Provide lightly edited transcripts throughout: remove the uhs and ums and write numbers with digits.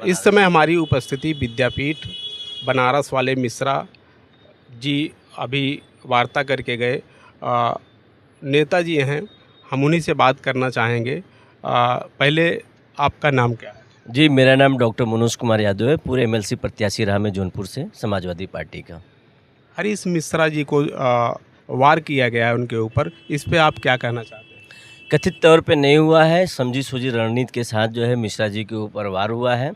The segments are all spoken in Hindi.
इस समय हमारी उपस्थिति विद्यापीठ बनारस वाले मिश्रा जी अभी वार्ता करके गए नेताजी हैं, हम उन्हीं से बात करना चाहेंगे। पहले आपका नाम क्या है? जी, मेरा नाम डॉक्टर मनोज कुमार यादव है, पूरे एमएलसी प्रत्याशी रहा मैं जौनपुर से, समाजवादी पार्टी का। हरीश मिश्रा जी को वार किया गया है उनके ऊपर, इस पे आप क्या कहना चाहते हैं? कथित तौर पे नहीं हुआ है, समझी-सूझी रणनीति के साथ जो है मिश्रा जी के ऊपर वार हुआ है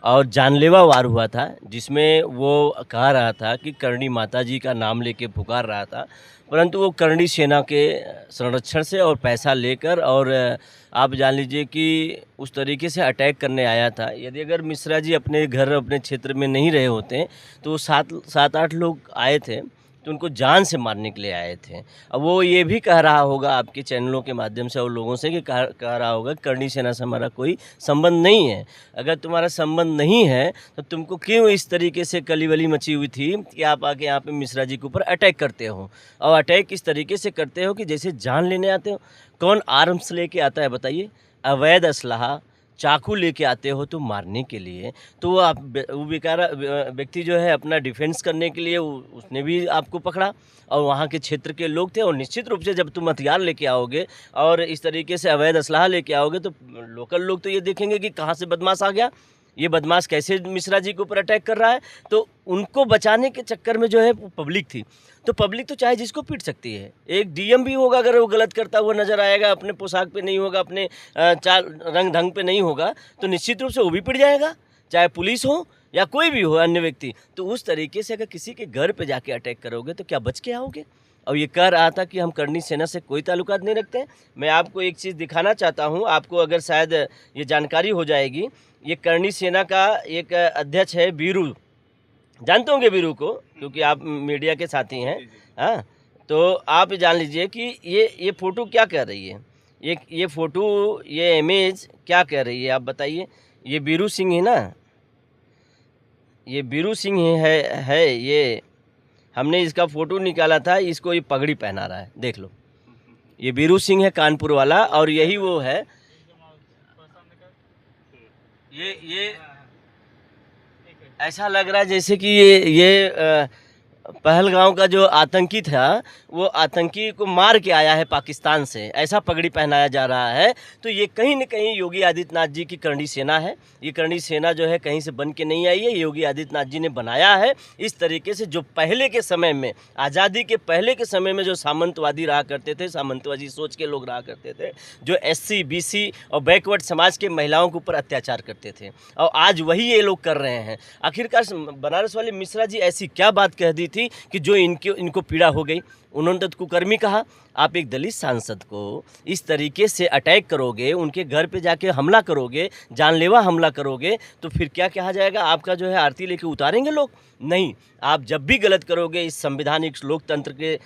और जानलेवा वार हुआ था, जिसमें वो कह रहा था कि करणी माता जी का नाम लेके पुकार रहा था, परंतु वो करणी सेना के संरक्षण से और पैसा लेकर और आप जान लीजिए कि उस तरीके से अटैक करने आया था। यदि अगर मिश्रा जी अपने घर, अपने क्षेत्र में नहीं रहे होते, तो वो 7-8 लोग आए थे, तो उनको जान से मारने के लिए आए थे। अब वो ये भी कह रहा होगा आपके चैनलों के माध्यम से और लोगों से कि कह रहा होगा करणी सेना से हमारा कोई संबंध नहीं है। अगर तुम्हारा संबंध नहीं है तो तुमको क्यों इस तरीके से कली-बली मची हुई थी कि आप आके यहाँ पे मिश्रा जी के ऊपर अटैक करते हो? और अटैक इस तरीके से करते हो कि जैसे जान लेने आते हो। कौन आर्म्स लेके आता है बताइए? अवैध असलहा, चाकू लेके आते हो तो मारने के लिए, तो वो बेचारा व्यक्ति जो है अपना डिफेंस करने के लिए उसने भी आपको पकड़ा और वहाँ के क्षेत्र के लोग थे और निश्चित रूप से जब तुम हथियार लेके आओगे और इस तरीके से अवैध असलहा लेके आओगे तो लोकल लोग तो ये देखेंगे कि कहाँ से बदमाश आ गया, ये बदमाश कैसे मिश्रा जी के ऊपर अटैक कर रहा है। तो उनको बचाने के चक्कर में जो है पब्लिक थी, तो पब्लिक तो चाहे जिसको पीट सकती है। एक डीएम भी होगा, अगर वो गलत करता हुआ नज़र आएगा, अपने पोशाक पे नहीं होगा, अपने चाल रंग ढंग पे नहीं होगा, तो निश्चित रूप से वो भी पिट जाएगा, चाहे पुलिस हो या कोई भी हो अन्य व्यक्ति। तो उस तरीके से अगर किसी के घर पे जाके अटैक करोगे तो क्या बच के आओगे? और ये कह रहा था कि हम करणी सेना से कोई ताल्लुकात नहीं रखते हैं। मैं आपको एक चीज़ दिखाना चाहता हूँ, आपको अगर शायद ये जानकारी हो जाएगी। ये करणी सेना का एक अध्यक्ष है बीरू, जानते होंगे बीरू को क्योंकि आप मीडिया के साथी हैं। हाँ, तो आप जान लीजिए कि ये फ़ोटो क्या कह रही है, ये फ़ोटो, ये इमेज क्या कह रही है आप बताइए? ये बीरू सिंह है ना, ये बीरू सिंह है ये। हमने इसका फ़ोटो निकाला था, इसको ये पगड़ी पहना रहा है, देख लो। ये बीरू सिंह है कानपुर वाला और यही वो है। ये ऐसा लग रहा है जैसे कि ये पहलगाँव का जो आतंकी था, वो आतंकी को मार के आया है पाकिस्तान से, ऐसा पगड़ी पहनाया जा रहा है। तो ये कहीं न कहीं योगी आदित्यनाथ जी की करणी सेना है। ये करणी सेना जो है कहीं से बन के नहीं आई है, योगी आदित्यनाथ जी ने बनाया है। इस तरीके से जो पहले के समय में, आज़ादी के पहले के समय में जो सामंतवादी रहा करते थे, सामंतवादी सोच के लोग रहा करते थे, जो एससी, बीसी और बैकवर्ड समाज के महिलाओं के ऊपर अत्याचार करते थे, और आज वही ये लोग कर रहे हैं। आखिरकार बनारस वाले मिश्रा जी ऐसी क्या बात कह दी थी कि जो इनको पीड़ा हो गई? उन्होंने तो कुकर्मी कहा। आप एक दलित सांसद को इस तरीके से अटैक करोगे, उनके घर पे जाके हमला करोगे, जानलेवा हमला करोगे, तो फिर क्या कहा जाएगा? आपका जो है आरती लेके उतारेंगे लोग? नहीं, आप जब भी गलत करोगे इस संवैधानिक लोकतंत्र के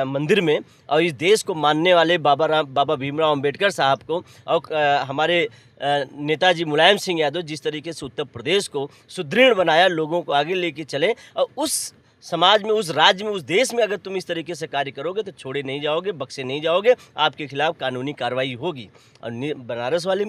मंदिर में और इस देश को मानने वाले बाबा भीमराव अंबेडकर साहब को और हमारे नेताजी मुलायम सिंह यादव जिस तरीके से उत्तर प्रदेश को सुदृढ़ बनाया, लोगों को आगे लेके चले, और उस समाज में, उस राज्य में, उस देश में अगर तुम इस तरीके से कार्य करोगे तो छोड़े नहीं जाओगे, बख्शे नहीं जाओगे, आपके खिलाफ कानूनी कार्रवाई होगी। और बनारस वाले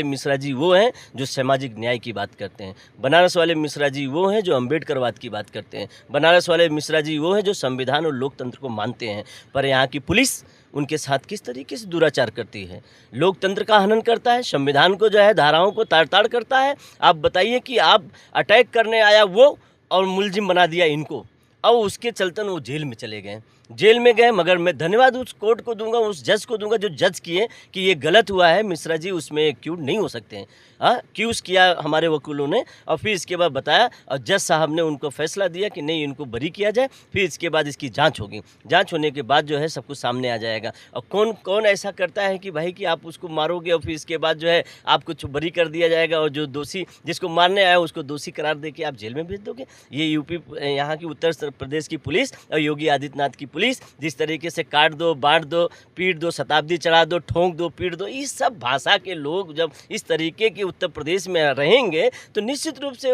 मिश्रा जी वो हैं जो सामाजिक न्याय की बात करते हैं। बनारस वाले मिश्रा जी वो हैं जो अम्बेडकरवाद की बात करते हैं। बनारस वाले मिश्रा जी वो हैं जो संविधान और लोकतंत्र को मानते हैं। पर यहाँ की पुलिस उनके साथ किस तरीके से दुराचार करती है, लोकतंत्र का हनन करता है, संविधान को जो है धाराओं को ताड़-ताड़ करता है। आप बताइए कि आप अटैक करने आया वो और मुलजिम बना दिया इनको, और उसके चलतन वो जेल में चले गए। जेल में गए, मगर मैं धन्यवाद उस कोर्ट को दूंगा, उस जज को दूंगा जो जज किए कि ये गलत हुआ है, मिश्रा जी उसमें एक्यूज नहीं हो सकते हैं। हाँ, एक्यूज़ किया हमारे वकीलों ने और फिर इसके बाद बताया और जज साहब ने उनको फैसला दिया कि नहीं, इनको बरी किया जाए। फिर इसके बाद इसकी जांच होगी, जांच होने के बाद जो है सब कुछ सामने आ जाएगा। और कौन कौन ऐसा करता है कि भाई कि आप उसको मारोगे और फिर इसके बाद जो है आपको बरी कर दिया जाएगा और जो दोषी, जिसको मारने आया उसको दोषी करार दे के आप जेल में भेज दोगे? ये यूपी, यहाँ की उत्तर प्रदेश की पुलिस और योगी आदित्यनाथ की पुलिस जिस तरीके से काट दो, बांट दो, पीट दो, शताब्दी चढ़ा दो, ठोंक दो, पीट दो, इस सब भाषा के लोग जब इस तरीके के उत्तर प्रदेश में रहेंगे तो निश्चित रूप से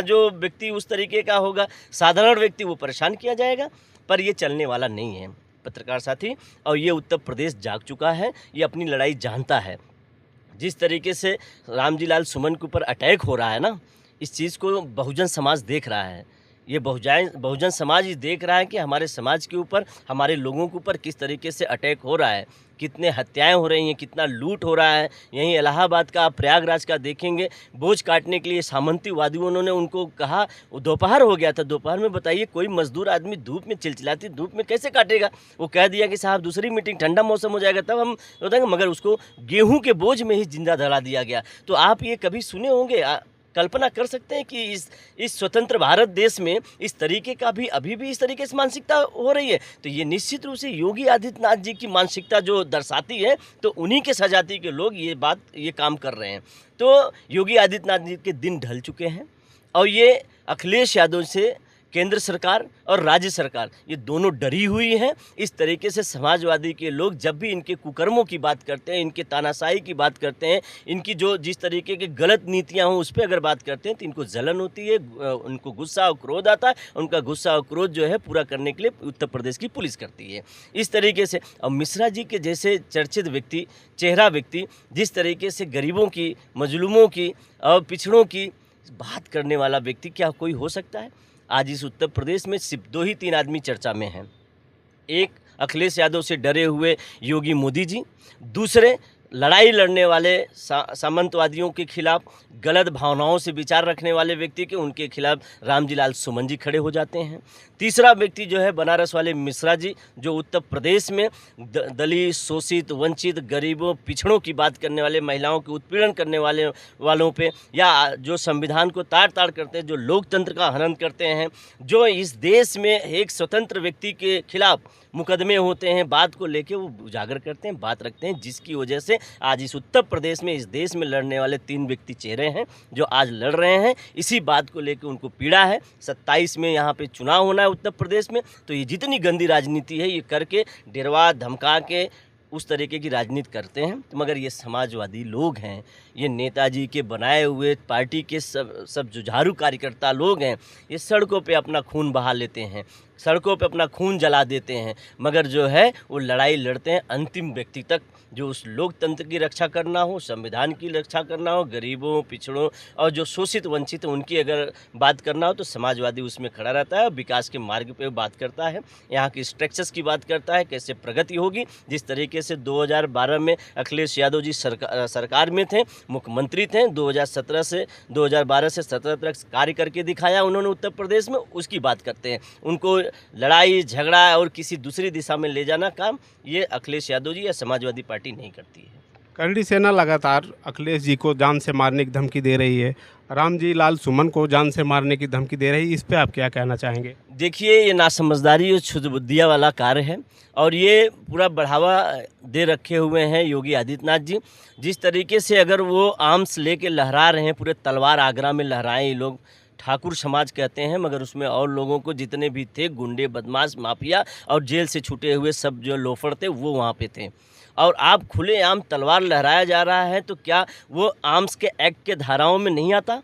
जो व्यक्ति उस तरीके का होगा, साधारण व्यक्ति, वो परेशान किया जाएगा। पर ये चलने वाला नहीं है पत्रकार साथी, और ये उत्तर प्रदेश जाग चुका है, ये अपनी लड़ाई जानता है। जिस तरीके से रामजी लाल सुमन के ऊपर अटैक हो रहा है ना, इस चीज़ को बहुजन समाज देख रहा है। ये बहुजन समाज ये देख रहा है कि हमारे समाज के ऊपर, हमारे लोगों के ऊपर किस तरीके से अटैक हो रहा है, कितने हत्याएं हो रही हैं, कितना लूट हो रहा है। यहीं इलाहाबाद का, प्रयागराज का देखेंगे, बोझ काटने के लिए सामंतीवादियों ने उनको कहा, दोपहर हो गया था, दोपहर में बताइए कोई मजदूर आदमी धूप में, चिलचिलाती धूप में कैसे काटेगा। वो कह दिया कि साहब दूसरी मीटिंग, ठंडा मौसम हो जाएगा तब हम बताएंगे, मगर उसको गेहूं के बोझ में ही जिंदा धरा दिया गया। तो आप ये कभी सुने होंगे, कल्पना कर सकते हैं कि इस स्वतंत्र भारत देश में इस तरीके का भी अभी भी इस तरीके से मानसिकता हो रही है। तो ये निश्चित रूप से योगी आदित्यनाथ जी की मानसिकता जो दर्शाती है, तो उन्हीं के सजाती के लोग ये काम कर रहे हैं। तो योगी आदित्यनाथ जी के दिन ढल चुके हैं और ये अखिलेश यादव से केंद्र सरकार और राज्य सरकार ये दोनों डरी हुई हैं। इस तरीके से समाजवादी के लोग जब भी इनके कुकर्मों की बात करते हैं, इनके तानाशाही की बात करते हैं, इनकी जो जिस तरीके की गलत नीतियां हों उस पर अगर बात करते हैं तो इनको जलन होती है, उनको गुस्सा और क्रोध आता है। उनका गुस्सा और क्रोध जो है पूरा करने के लिए उत्तर प्रदेश की पुलिस करती है इस तरीके से। और मिश्रा जी के जैसे चर्चित व्यक्ति, चेहरा व्यक्ति, जिस तरीके से गरीबों की, मजलूमों की और पिछड़ों की बात करने वाला व्यक्ति क्या कोई हो सकता है? आज इस उत्तर प्रदेश में सिर्फ 2 ही 3 आदमी चर्चा में हैं। एक अखिलेश यादव से डरे हुए योगी मोदी जी, दूसरे लड़ाई लड़ने वाले सामंतवादियों के खिलाफ, गलत भावनाओं से विचार रखने वाले व्यक्ति के उनके खिलाफ रामजी लाल सुमन जी खड़े हो जाते हैं। तीसरा व्यक्ति जो है बनारस वाले मिश्रा जी, जो उत्तर प्रदेश में दलित, शोषित, वंचित, गरीबों, पिछड़ों की बात करने वाले, महिलाओं के उत्पीड़न करने वालों पे, या जो संविधान को ताड़-ताड़ करते हैं, जो लोकतंत्र का हनन करते हैं, जो इस देश में एक स्वतंत्र व्यक्ति के खिलाफ मुकदमे होते हैं, बात को लेके वो उजागर करते हैं, बात रखते हैं, जिसकी वजह से आज इस उत्तर प्रदेश में, इस देश में लड़ने वाले 3 व्यक्ति चेहरे हैं जो आज लड़ रहे हैं। इसी बात को लेके उनको पीड़ा है। 27 में यहाँ पे चुनाव होना है उत्तर प्रदेश में, तो ये जितनी गंदी राजनीति है ये करके डरवा धमका के उस तरीके की राजनीति करते हैं। तो मगर ये समाजवादी लोग हैं, ये नेताजी के बनाए हुए पार्टी के सब जुझारू कार्यकर्ता लोग हैं, ये सड़कों पे अपना खून बहा लेते हैं, सड़कों पे अपना खून जला देते हैं, मगर जो है वो लड़ाई लड़ते हैं अंतिम व्यक्ति तक, जो उस लोकतंत्र की रक्षा करना हो, संविधान की रक्षा करना हो, गरीबों, पिछड़ों और जो शोषित वंचित हैं उनकी अगर बात करना हो तो समाजवादी उसमें खड़ा रहता है, विकास के मार्ग पे बात करता है, यहाँ की स्ट्रक्चर्स की बात करता है, कैसे प्रगति होगी। जिस तरीके से 2012 में अखिलेश यादव जी सरकार में थे, मुख्यमंत्री थे, 2017 से 2012 से 17 तक कार्य करके दिखाया उन्होंने उत्तर प्रदेश में, उसकी बात करते हैं। उनको लड़ाई झगड़ा और किसी दूसरी दिशा में ले जाना काम ये अखिलेश यादव जी या समाजवादी पार्टी नहीं करती है। करणी सेना लगातार अखिलेश जी को जान से मारने की धमकी दे रही है, रामजी लाल सुमन को जान से मारने की धमकी दे रही है, इस पे आप क्या कहना चाहेंगे? देखिए, ये नासमझदारी और क्षुद्रबुद्धिया वाला कार्य है और ये पूरा बढ़ावा दे रखे हुए हैं योगी आदित्यनाथ जी। जिस तरीके से अगर वो आर्म्स लेके लहरा रहे हैं, पूरे तलवार आगरा में लहराएं ये लोग, ठाकुर समाज कहते हैं, मगर उसमें और लोगों को जितने भी थे, गुंडे, बदमाश, माफिया और जेल से छूटे हुए सब जो लोफर थे वो वहाँ पे थे। और आप खुलेआम तलवार लहराया जा रहा है तो क्या वो आर्म्स के एक्ट के धाराओं में नहीं आता?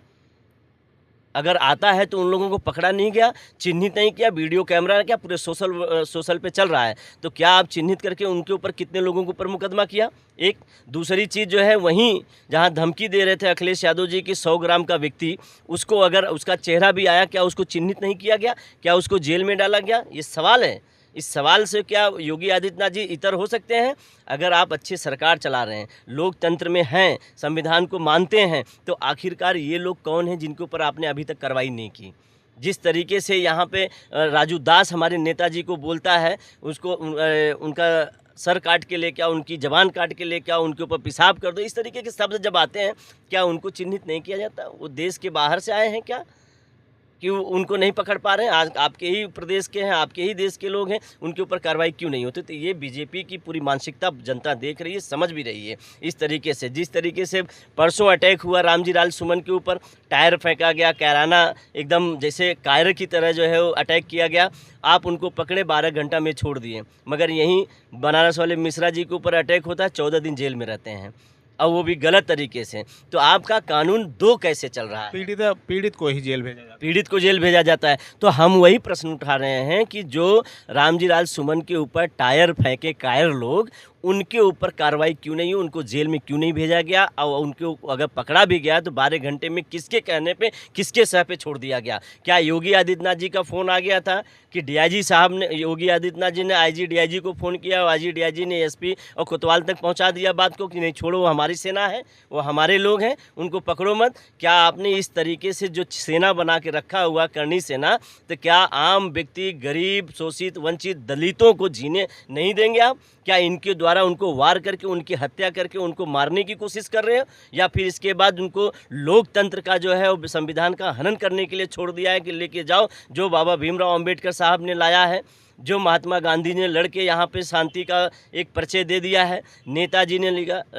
अगर आता है तो उन लोगों को पकड़ा नहीं गया, चिन्हित नहीं किया, वीडियो कैमरा क्या पूरे सोशल पे चल रहा है, तो क्या आप चिन्हित करके उनके ऊपर कितने लोगों के ऊपर मुकदमा किया? एक दूसरी चीज़ जो है, वहीं जहां धमकी दे रहे थे अखिलेश यादव जी की 100 ग्राम का व्यक्ति, उसको अगर उसका चेहरा भी आया, क्या उसको चिन्हित नहीं किया गया? क्या उसको जेल में डाला गया? ये सवाल है। इस सवाल से क्या योगी आदित्यनाथ जी इतर हो सकते हैं? अगर आप अच्छी सरकार चला रहे हैं, लोकतंत्र में हैं, संविधान को मानते हैं, तो आखिरकार ये लोग कौन हैं जिनके ऊपर आपने अभी तक कार्रवाई नहीं की? जिस तरीके से यहाँ पे राजू दास हमारे नेताजी को बोलता है, उसको उनका सर काट के लेके आओ, उनकी जबान काट के लेके आओ, उनके ऊपर पेशाब कर दो, इस तरीके के शब्द जब आते हैं, क्या उनको चिन्हित नहीं किया जाता? वो देश के बाहर से आए हैं क्या कि उनको नहीं पकड़ पा रहे हैं? आज आपके ही प्रदेश के हैं, आपके ही देश के लोग हैं, उनके ऊपर कार्रवाई क्यों नहीं होती? तो ये बीजेपी की पूरी मानसिकता जनता देख रही है, समझ भी रही है। इस तरीके से जिस तरीके से परसों अटैक हुआ रामजी लाल सुमन के ऊपर, टायर फेंका गया, कैराना एकदम जैसे कायर की तरह जो है वो अटैक किया गया, आप उनको पकड़े 12 घंटा में छोड़ दिए। मगर यहीं बनारस वाले मिश्रा जी के ऊपर अटैक होता है, 14 दिन जेल में रहते हैं, और वो भी गलत तरीके से। तो आपका कानून दो कैसे चल रहा है? पीड़ित को ही जेल भेजा जाता है। पीड़ित को जेल भेजा जाता है। तो हम वही प्रश्न उठा रहे हैं कि जो रामजी लाल सुमन के ऊपर टायर फेंके कायर लोग, उनके ऊपर कार्रवाई क्यों नहीं हुई, उनको जेल में क्यों नहीं भेजा गया, और उनको अगर पकड़ा भी गया तो 12 घंटे में किसके कहने पे, किसके सह पे छोड़ दिया गया। क्या योगी आदित्यनाथ जी का फ़ोन आ गया था कि डीआईजी साहब ने, योगी आदित्यनाथ जी ने आईजी डीआईजी को फ़ोन किया और आईजी डीआईजी ने एसपी और कोतवाल तक पहुंचा दिया बात को कि नहीं छोड़ो, वो हमारी सेना है, वो हमारे लोग हैं, उनको पकड़ो मत। क्या आपने इस तरीके से जो सेना बना के रखा हुआ करनी सेना, तो क्या आम व्यक्ति, गरीब, शोषित, वंचित, दलितों को जीने नहीं देंगे आप? क्या इनके द्वारा उनको वार करके, उनकी हत्या करके उनको मारने की कोशिश कर रहे हो, या फिर इसके बाद उनको लोकतंत्र का जो है वो संविधान का हनन करने के लिए छोड़ दिया है कि लेके जाओ जो बाबा भीमराव अंबेडकर साहब ने लाया है, जो महात्मा गांधी ने लड़ के यहाँ पे शांति का एक परिचय दे दिया है, नेताजी ने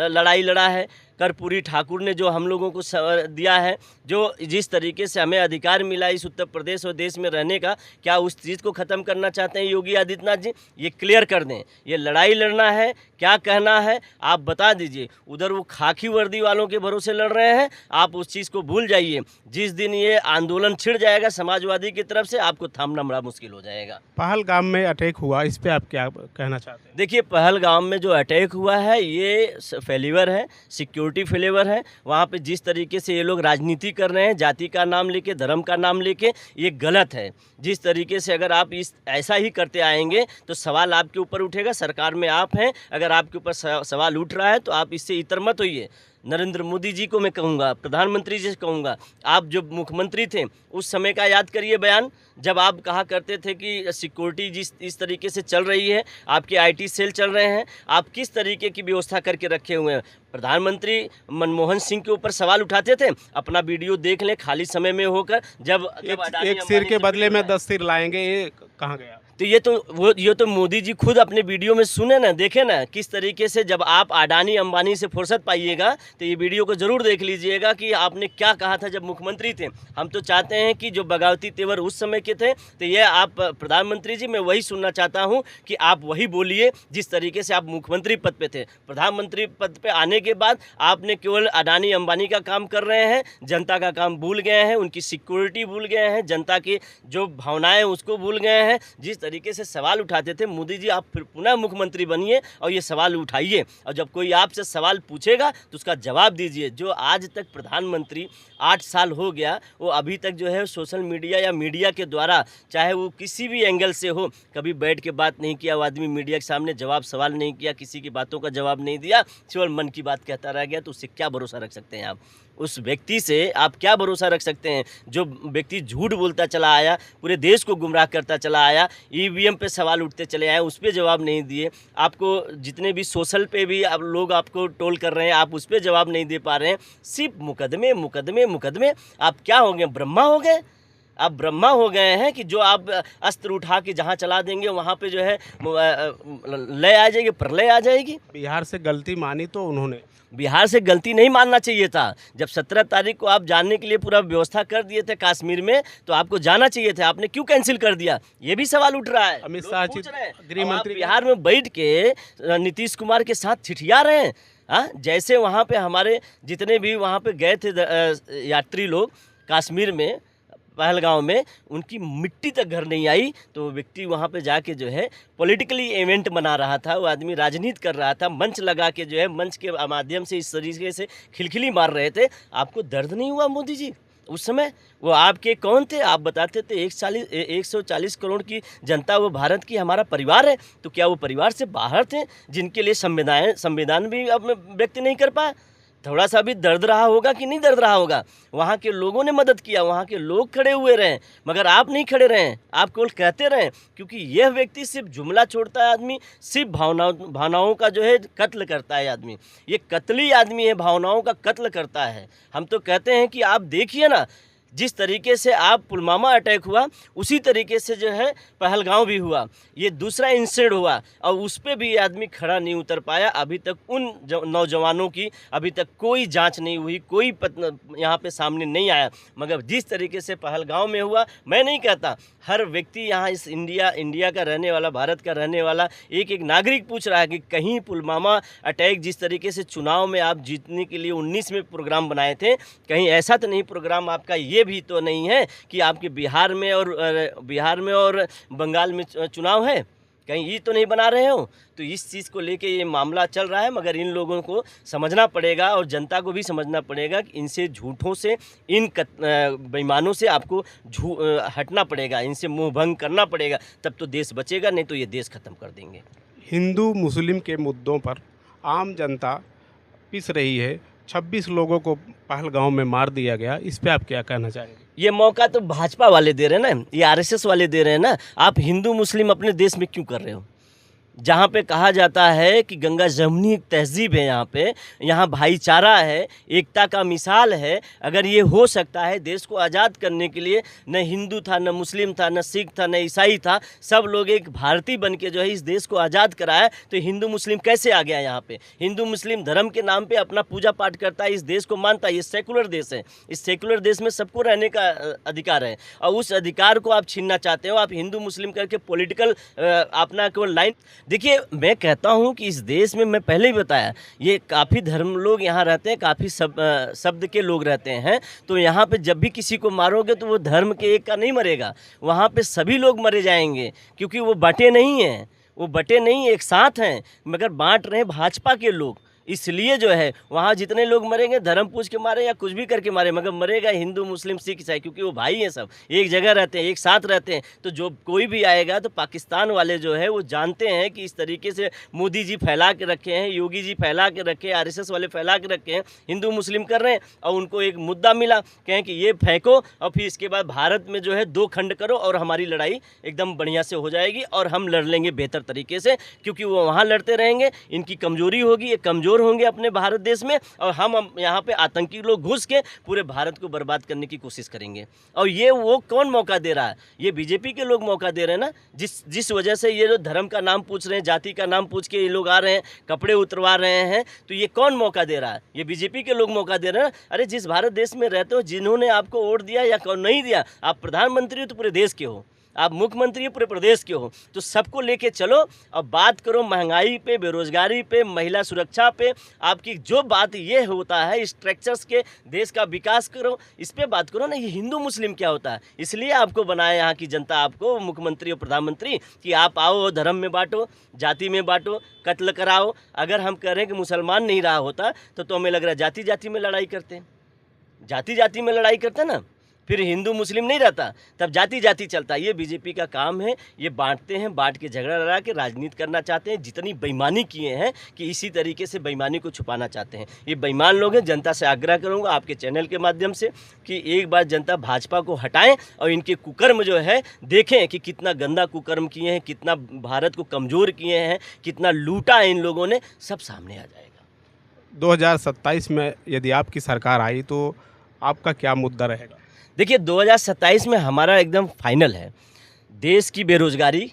लड़ाई लड़ा है, कर्पूरी ठाकुर ने जो हम लोगों को दिया है, जो जिस तरीके से हमें अधिकार मिला इस उत्तर प्रदेश और देश में रहने का, क्या उस चीज़ को ख़त्म करना चाहते हैं योगी आदित्यनाथ जी? ये क्लियर कर दें, ये लड़ाई लड़ना है, क्या कहना है आप बता दीजिए। उधर वो खाकी वर्दी वालों के भरोसे लड़ रहे हैं, आप उस चीज़ को भूल जाइए। जिस दिन ये आंदोलन छिड़ जाएगा समाजवादी की तरफ से, आपको थामना बड़ा मुश्किल हो जाएगा। पहलगाम में अटैक हुआ, इस पे आप क्या कहना चाहते हैं? देखिए, पहलगाम में जो अटैक हुआ है ये फेलिवर है, सिक्योरिटी फेलिवर है। वहाँ पे जिस तरीके से ये लोग राजनीति कर रहे हैं, जाति का नाम लेके, धर्म का नाम लेके, ये गलत है। जिस तरीके से अगर आप ऐसा ही करते आएंगे तो सवाल आपके ऊपर उठेगा। सरकार में आप हैं, अगर आपके ऊपर सवाल उठ रहा है तो आप इससे इतर मत होइए। नरेंद्र मोदी जी को मैं कहूँगा, प्रधानमंत्री जी से कहूँगा, आप जो मुख्यमंत्री थे उस समय का याद करिए बयान, जब आप कहा करते थे कि सिक्योरिटी इस तरीके से चल रही है, आपके आईटी सेल चल रहे हैं, आप किस तरीके की व्यवस्था करके रखे हुए हैं। प्रधानमंत्री मनमोहन सिंह के ऊपर सवाल उठाते थे, अपना वीडियो देख लें खाली समय में होकर, जब एक सिर के बदले में 10 सिर लाएंगे, ये कहाँ गया? तो ये तो मोदी जी खुद अपने वीडियो में सुने ना, देखे ना किस तरीके से। जब आप अडानी अंबानी से फुर्सत पाइएगा तो ये वीडियो को ज़रूर देख लीजिएगा कि आपने क्या कहा था जब मुख्यमंत्री थे। हम तो चाहते हैं कि जो बगावती तेवर उस समय के थे, तो ये आप प्रधानमंत्री जी, मैं वही सुनना चाहता हूँ कि आप वही बोलिए जिस तरीके से आप मुख्यमंत्री पद पे थे। प्रधानमंत्री पद पे आने के बाद आपने केवल अडानी अंबानी का काम कर रहे हैं, जनता का काम भूल गए हैं, उनकी सिक्योरिटी भूल गए हैं, जनता की जो भावनाएँ उसको भूल गए हैं। जिस तरीके से सवाल उठाते थे, मोदी जी आप फिर पुनः मुख्यमंत्री बनिए और ये सवाल उठाइए, और जब कोई आपसे सवाल पूछेगा तो उसका जवाब दीजिए। जो आज तक प्रधानमंत्री 8 साल हो गया, वो अभी तक जो है सोशल मीडिया या मीडिया के द्वारा, चाहे वो किसी भी एंगल से हो, कभी बैठ के बात नहीं किया। वो आदमी मीडिया के सामने सवाल नहीं किया, किसी की बातों का जवाब नहीं दिया, केवल मन की बात कहता रह गया। तो उससे क्या भरोसा रख सकते हैं आप? उस व्यक्ति से आप क्या भरोसा रख सकते हैं जो व्यक्ति झूठ बोलता चला आया, पूरे देश को गुमराह करता चला आया, ईवीएम पे सवाल उठते चले आए, उस पर जवाब नहीं दिए। आपको जितने भी सोशल पे भी आप लोग आपको ट्रोल कर रहे हैं, आप उस पर जवाब नहीं दे पा रहे हैं। सिर्फ मुकदमे मुकदमे मुकदमे। आप क्या हो गए, ब्रह्मा हो गए? आप ब्रह्मा हो गए हैं कि जो आप अस्त्र उठा के जहाँ चला देंगे वहाँ पे जो है लय आ जाएगी, प्रलय आ जाएगी। बिहार से गलती मानी तो उन्होंने, बिहार से गलती नहीं मानना चाहिए था। जब 17 तारीख को आप जानने के लिए पूरा व्यवस्था कर दिए थे कश्मीर में, तो आपको जाना चाहिए था, आपने क्यों कैंसिल कर दिया? ये भी सवाल उठ रहा है। अमित शाह जी, गृह मंत्री बिहार में बैठ के नीतीश कुमार के साथ छिटिया रहे हैं। हाँ, जैसे वहाँ पे हमारे जितने भी वहाँ पे गए थे यात्री लोग कश्मीर में, पहलगांव में, उनकी मिट्टी तक घर नहीं आई, तो व्यक्ति वहाँ पे जाके जो है पॉलिटिकली इवेंट बना रहा था, वो आदमी राजनीति कर रहा था, मंच लगा के जो है मंच के माध्यम से इस तरीके से खिलखिली मार रहे थे। आपको दर्द नहीं हुआ मोदी जी? उस समय वो आपके कौन थे? आप बताते थे 140 करोड़ की जनता वो भारत की हमारा परिवार है। तो क्या वो परिवार से बाहर थे जिनके लिए संविधान भी अब व्यक्त नहीं कर पाए? थोड़ा सा भी दर्द रहा होगा कि नहीं दर्द रहा होगा? वहाँ के लोगों ने मदद किया, वहाँ के लोग खड़े हुए रहे, मगर आप नहीं खड़े रहे, आप केवल कहते रहे। क्योंकि यह व्यक्ति सिर्फ जुमला छोड़ता है आदमी, सिर्फ भावनाओं का जो है कत्ल करता है आदमी। ये कत्ली आदमी है, भावनाओं का कत्ल करता है। हम तो कहते हैं कि आप देखिए ना, जिस तरीके से आप पुलवामा अटैक हुआ, उसी तरीके से जो है पहलगांव भी हुआ। ये दूसरा इंसिडेंट हुआ और उस पर भी आदमी खड़ा नहीं उतर पाया। अभी तक उन नौजवानों की अभी तक कोई जांच नहीं हुई, कोई यहाँ पे सामने नहीं आया। मगर जिस तरीके से पहलगांव में हुआ, मैं नहीं कहता, हर व्यक्ति यहाँ इस इंडिया का रहने वाला, भारत का रहने वाला एक नागरिक पूछ रहा है कि कहीं पुलवामा अटैक, जिस तरीके से चुनाव में आप जीतने के लिए 19 में प्रोग्राम बनाए थे, कहीं ऐसा तो नहीं प्रोग्राम आपका ये भी तो नहीं है कि आपके बिहार में और बंगाल में चुनाव है? कहीं ईद तो नहीं बना रहे हो। तो इस चीज़ को लेके ये मामला चल रहा है, मगर इन लोगों को समझना पड़ेगा और जनता को भी समझना पड़ेगा कि इनसे झूठों से, इन बेईमानों से आपको हटना पड़ेगा, इनसे मुँह भंग करना पड़ेगा, तब तो देश बचेगा, नहीं तो ये देश ख़त्म कर देंगे। हिंदू मुस्लिम के मुद्दों पर आम जनता पिस रही है। 26 लोगों को पहलगांव में मार दिया गया, इस पे आप क्या कहना चाहेंगे? ये मौका तो भाजपा वाले दे रहे हैं ना, ये आरएसएस वाले दे रहे हैं ना। आप हिंदू मुस्लिम अपने देश में क्यों कर रहे हो? जहाँ पे कहा जाता है कि गंगा जमुनी तहज़ीब है, यहाँ भाईचारा है, एकता का मिसाल है। अगर ये हो सकता है, देश को आज़ाद करने के लिए न हिंदू था, न मुस्लिम था, न सिख था, न ईसाई था, सब लोग एक भारतीय बन के जो है इस देश को आज़ाद कराया। तो हिंदू मुस्लिम कैसे आ गया यहाँ पे? हिंदू मुस्लिम धर्म के नाम पे अपना पूजा पाठ करता है, इस देश को मानता है। ये सेकुलर देश है, इस सेकुलर देश में सबको रहने का अधिकार है, और उस अधिकार को आप छीनना चाहते हो। आप हिंदू मुस्लिम करके पॉलिटिकल अपना केवल लाइन। देखिए, मैं कहता हूं कि इस देश में, मैं पहले ही बताया, ये काफ़ी धर्म लोग यहाँ रहते हैं, काफ़ी शब्द के लोग रहते हैं। तो यहाँ पे जब भी किसी को मारोगे तो वो धर्म के एक का नहीं मरेगा, वहाँ पे सभी लोग मरे जाएंगे, क्योंकि वो बटे नहीं हैं, वो बटे नहीं, एक साथ हैं, मगर बांट रहे हैं भाजपा के लोग। इसलिए जो है वहाँ जितने लोग मरेंगे, धर्म पूछ के मारे या कुछ भी करके मारे, मगर मरेगा हिंदू मुस्लिम सिख ईसाई, क्योंकि वो भाई हैं, सब एक जगह रहते हैं, एक साथ रहते हैं। तो जो कोई भी आएगा, तो पाकिस्तान वाले जो है वो जानते हैं कि इस तरीके से मोदी जी फैला के रखे हैं, योगी जी फैला के रखे हैं, आरएसएस वाले फैला के रखे हैं, हिंदू मुस्लिम कर रहे हैं। और उनको एक मुद्दा मिला, कहें कि ये फेंको और फिर इसके बाद भारत में जो है 2 खंड करो और हमारी लड़ाई एकदम बढ़िया से हो जाएगी और हम लड़ लेंगे बेहतर तरीके से, क्योंकि वो वहाँ लड़ते रहेंगे, इनकी कमजोरी होगी, ये कमजोर होंगे अपने भारत देश में, और हम यहाँ पे आतंकी लोग घुस के पूरे भारत को बर्बाद करने की कोशिश करेंगे। और ये वो कौन मौका दे रहा है? ये बीजेपी के लोग मौका दे रहे हैं ना, जिस वजह से ये जो धर्म का नाम पूछ रहे हैं, जाति का नाम पूछ के ये लोग आ रहे हैं, कपड़े उतरवा रहे हैं। तो ये कौन मौका दे रहा है? ये बीजेपी के लोग मौका दे रहे हैं। अरे जिस भारत देश में रहते हो, जिन्होंने आपको वोट दिया या नहीं दिया, आप प्रधानमंत्री हो तो पूरे देश के हो, आप मुख्यमंत्री पूरे प्रदेश के हो, तो सबको लेके चलो और बात करो महंगाई पे, बेरोजगारी पे, महिला सुरक्षा पे। आपकी जो बात ये होता है स्ट्रक्चर्स के, देश का विकास करो, इस पे बात करो ना। ये हिंदू मुस्लिम क्या होता है? इसलिए आपको बनाया यहाँ की जनता, आपको मुख्यमंत्री और प्रधानमंत्री, कि आप आओ धर्म में बांटो, जाति में बांटो, कत्ल कराओ। अगर हम कह रहे हैं कि मुसलमान नहीं रहा होता तो हमें लग रहा है जाति जाति में लड़ाई करते हैं, जाति जाति में लड़ाई करते ना, फिर हिंदू मुस्लिम नहीं रहता, तब जाति जाति चलता। ये बीजेपी का काम है, ये बांटते हैं, बांट के झगड़ा लड़ा के राजनीति करना चाहते हैं। जितनी बेईमानी किए हैं कि इसी तरीके से बेईमानी को छुपाना चाहते हैं। ये बेईमान लोग हैं। जनता से आग्रह करूंगा आपके चैनल के माध्यम से कि एक बार जनता भाजपा को हटाएं और इनके कुकर्म जो है देखें कि कितना गंदा कुकर्म किए हैं, कितना भारत को कमज़ोर किए हैं, कितना लूटा है इन लोगों ने, सब सामने आ जाएगा। 2027 में यदि आपकी सरकार आई तो आपका क्या मुद्दा रहेगा? देखिए, 2027 में हमारा एकदम फाइनल है। देश की बेरोज़गारी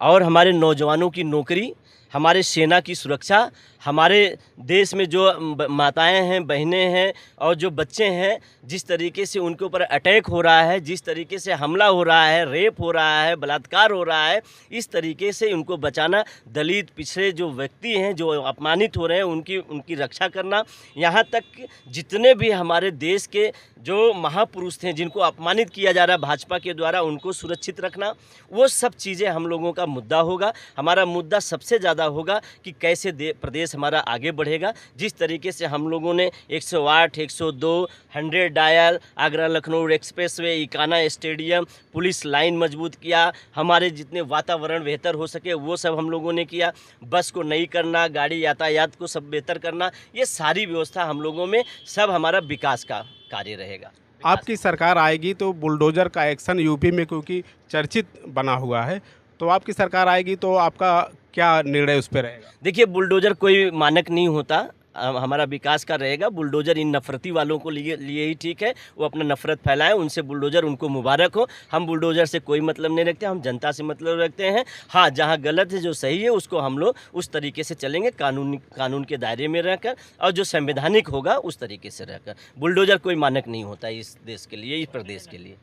और हमारे नौजवानों की नौकरी, हमारे सेना की सुरक्षा, हमारे देश में जो माताएं हैं, बहनें हैं और जो बच्चे हैं, जिस तरीके से उनके ऊपर अटैक हो रहा है, जिस तरीके से हमला हो रहा है, रेप हो रहा है, बलात्कार हो रहा है, इस तरीके से उनको बचाना। दलित पिछड़े जो व्यक्ति हैं, जो अपमानित हो रहे हैं, उनकी रक्षा करना। यहाँ तक जितने भी हमारे देश के जो महापुरुष थे, जिनको अपमानित किया जा रहा है भाजपा के द्वारा, उनको सुरक्षित रखना, वो सब चीज़ें हम लोगों का मुद्दा होगा। हमारा मुद्दा सबसे ज़्यादा होगा कि कैसे प्रदेश हमारा आगे बढ़ेगा। जिस तरीके से हम लोगों ने 108, 102, 100 dial, Agra Lucknow expressway, Ekana stadium, police line मजबूत किया, हमारे जितने वातावरण बेहतर हो सके वो सब हम लोगों ने किया। बस को नहीं करना, गाड़ी यातायात को सब बेहतर करना, ये सारी व्यवस्था हम लोगों में, सब हमारा विकास का कार्य रहेगा। आपकी सरकार आएगी तो बुलडोज़र का एक्शन यूपी में क्योंकि चर्चित बना हुआ है, तो आपकी सरकार आएगी तो आपका क्या निर्णय उस पर रहेगा? देखिए, बुलडोज़र कोई मानक नहीं होता, हमारा विकास का रहेगा। बुलडोज़र इन नफरती वालों को लिए ही ठीक है, वो अपना नफरत फैलाएं, उनसे बुलडोज़र, उनको मुबारक हो। हम बुलडोज़र से कोई मतलब नहीं रखते, हम जनता से मतलब रखते हैं। हाँ, जहाँ गलत है, जो सही है, उसको हम लोग उस तरीके से चलेंगे, कानून के दायरे में रहकर, और जो संवैधानिक होगा उस तरीके से रहकर। बुलडोज़र कोई मानक नहीं होता इस देश के लिए, इस प्रदेश के लिए।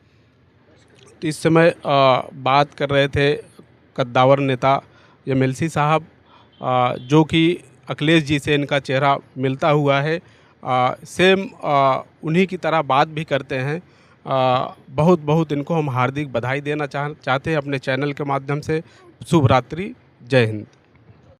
तो इस समय बात कर रहे थे कद्दावर नेता एमएलसी साहब, जो कि अखिलेश जी से इनका चेहरा मिलता हुआ है, सेम उन्हीं की तरह बात भी करते हैं। बहुत बहुत इनको हम हार्दिक बधाई देना चाहते हैं अपने चैनल के माध्यम से। शुभ रात्रि, जय हिंद।